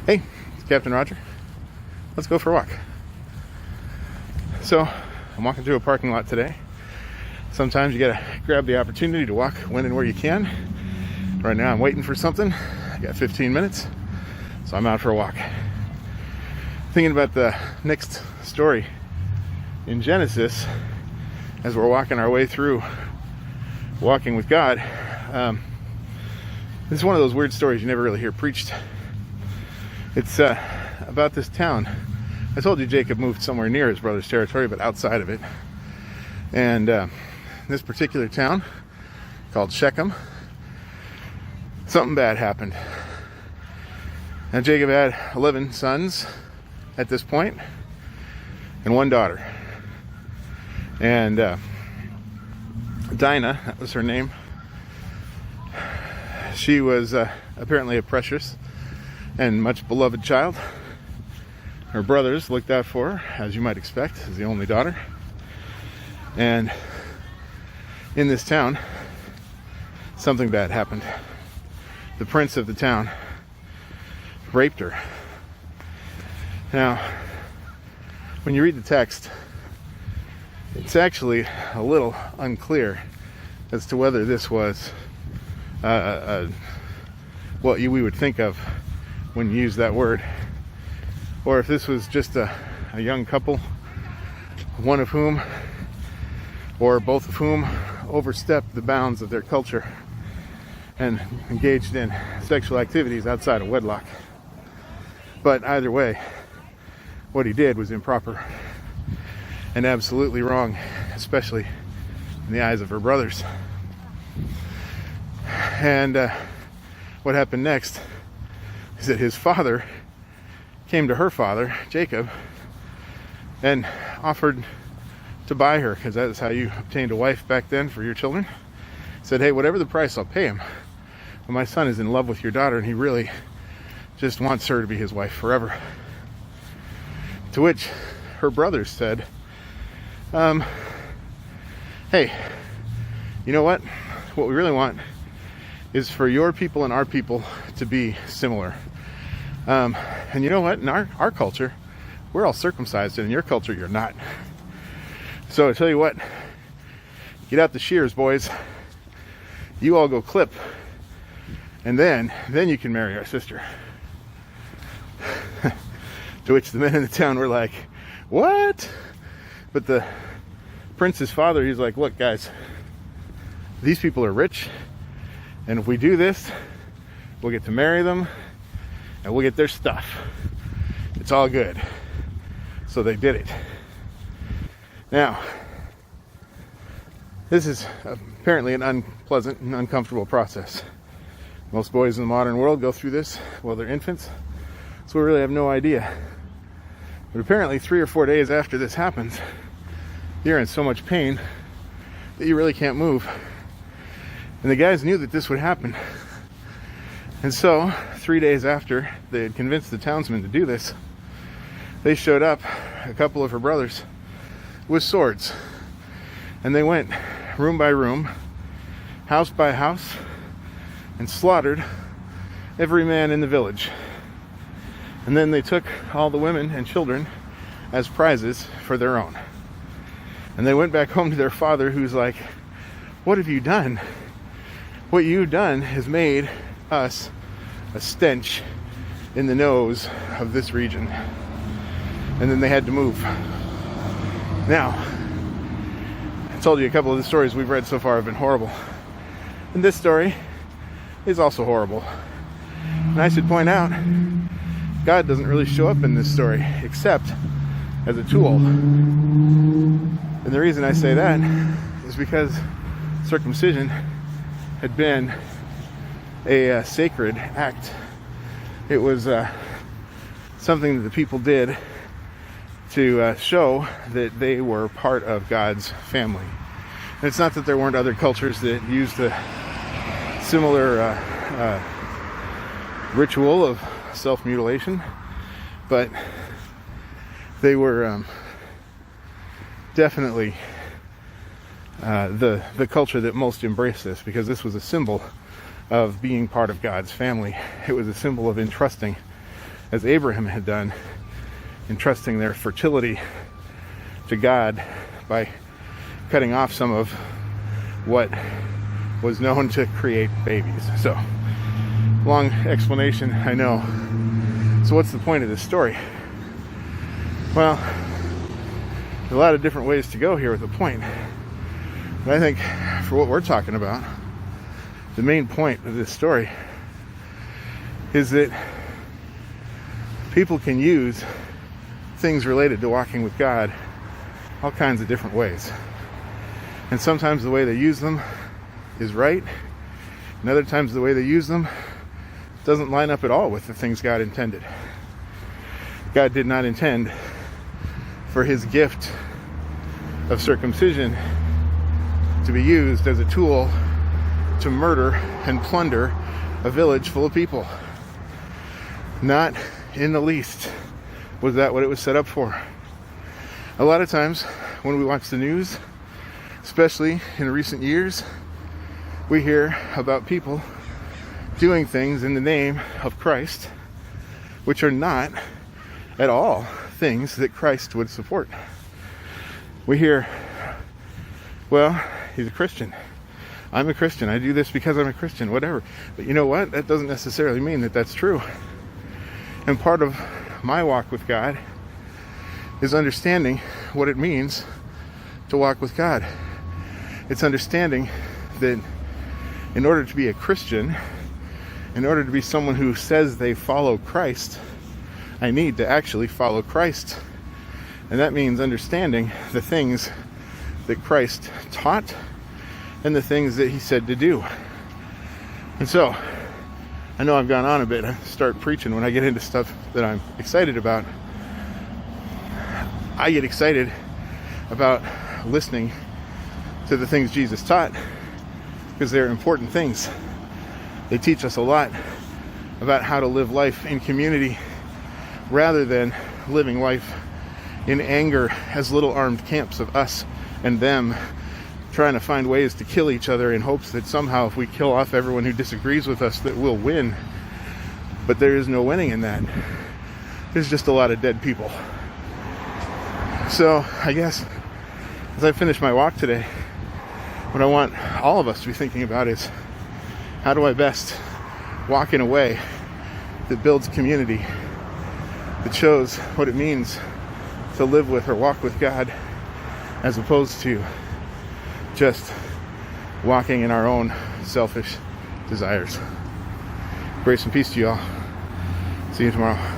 Hey, it's Captain Roger. Let's go for a walk. So, I'm walking through a parking lot today. Sometimes you gotta grab the opportunity to walk when and where you can. Right now I'm waiting for something. I got 15 minutes, so I'm out for a walk. Thinking about the next story in Genesis as we're walking our way through walking with God. This is one of those weird stories you never really hear preached. It's about this town. I told you Jacob moved somewhere near his brother's territory, but outside of it. And this particular town, called Shechem, something bad happened. Now Jacob had 11 sons at this point, and one daughter. And Dinah, that was her name. She was apparently a precious and much beloved child. Her brothers looked out for her, as you might expect, as the only daughter. And in this town, something bad happened. The prince of the town raped her. Now, when you read the text, it's actually a little unclear as to whether this was what we would think of when you use that word, or if this was just a young couple, one of whom or both of whom overstepped the bounds of their culture and engaged in sexual activities outside of wedlock. But either way, what he did was improper and absolutely wrong, especially in the eyes of her brothers. And what happened next is that his father came to her father, Jacob, and offered to buy her, because that is how you obtained a wife back then for your children. Said, hey, whatever the price, I'll pay him. But my son is in love with your daughter, and he really just wants her to be his wife forever. To which her brothers said, hey, you know what? What we really want is for your people and our people to be similar. And you know what? In our culture, we're all circumcised, and in your culture, you're not. So I tell you what, get out the shears, boys. You all go clip, and then you can marry our sister. To which the men in the town were like, what? But the prince's father, he's like, look, guys, these people are rich, and if we do this, we'll get to marry them, and we'll get their stuff. It's all good. So they did it. Now, this is apparently an unpleasant and uncomfortable process. Most boys in the modern world go through this while they're infants, so we really have no idea. But apparently 3 or 4 days after this happens, you're in so much pain that you really can't move. And the guys knew that this would happen. And so, 3 days after they had convinced the townsmen to do this, they showed up, a couple of her brothers, with swords. And they went room by room, house by house, and slaughtered every man in the village. And then they took all the women and children as prizes for their own. And they went back home to their father, who's like, what have you done? What you've done has made us a stench in the nose of this region. And then they had to move. Now, I told you a couple of the stories we've read so far have been horrible. And this story is also horrible. And I should point out, God doesn't really show up in this story, except as a tool. And the reason I say that is because circumcision had been a sacred act. It was something that the people did to show that they were part of God's family. And it's not that there weren't other cultures that used a similar ritual of self-mutilation, but they were definitely the culture that most embraced this, because this was a symbol of being part of God's family. It was a symbol of entrusting as Abraham had done, entrusting their fertility to God by cutting off some of what was known to create babies. So, long explanation, I know. So what's the point of this story? Well, there's a lot of different ways to go here with the point. But I think for what we're talking about, the main point of this story is that people can use things related to walking with God all kinds of different ways. And sometimes the way they use them is right, and other times the way they use them doesn't line up at all with the things God intended. God did not intend for his gift of circumcision to be used as a tool to murder and plunder a village full of people. Not in the least was that what it was set up for. A lot of times when we watch the news, especially in recent years, we hear about people doing things in the name of Christ which are not at all things that Christ would support. We hear, well, he's a Christian. I'm a Christian. I do this because I'm a Christian, whatever. But you know what? That doesn't necessarily mean that that's true. And part of my walk with God is understanding what it means to walk with God. It's understanding that in order to be a Christian, in order to be someone who says they follow Christ, I need to actually follow Christ. And that means understanding the things that Christ taught and the things that he said to do. And so, I know I've gone on a bit. I start preaching when I get into stuff that I'm excited about. I get excited about listening to the things Jesus taught because they're important things. They teach us a lot about how to live life in community rather than living life in anger as little armed camps of us and them, trying to find ways to kill each other in hopes that somehow if we kill off everyone who disagrees with us that we'll win. But there is no winning in that. There's just a lot of dead people. So I guess as I finish my walk today, what I want all of us to be thinking about is, how do I best walk in a way that builds community, that shows what it means to live with or walk with God, as opposed to just walking in our own selfish desires. Grace and peace to you all. See you tomorrow.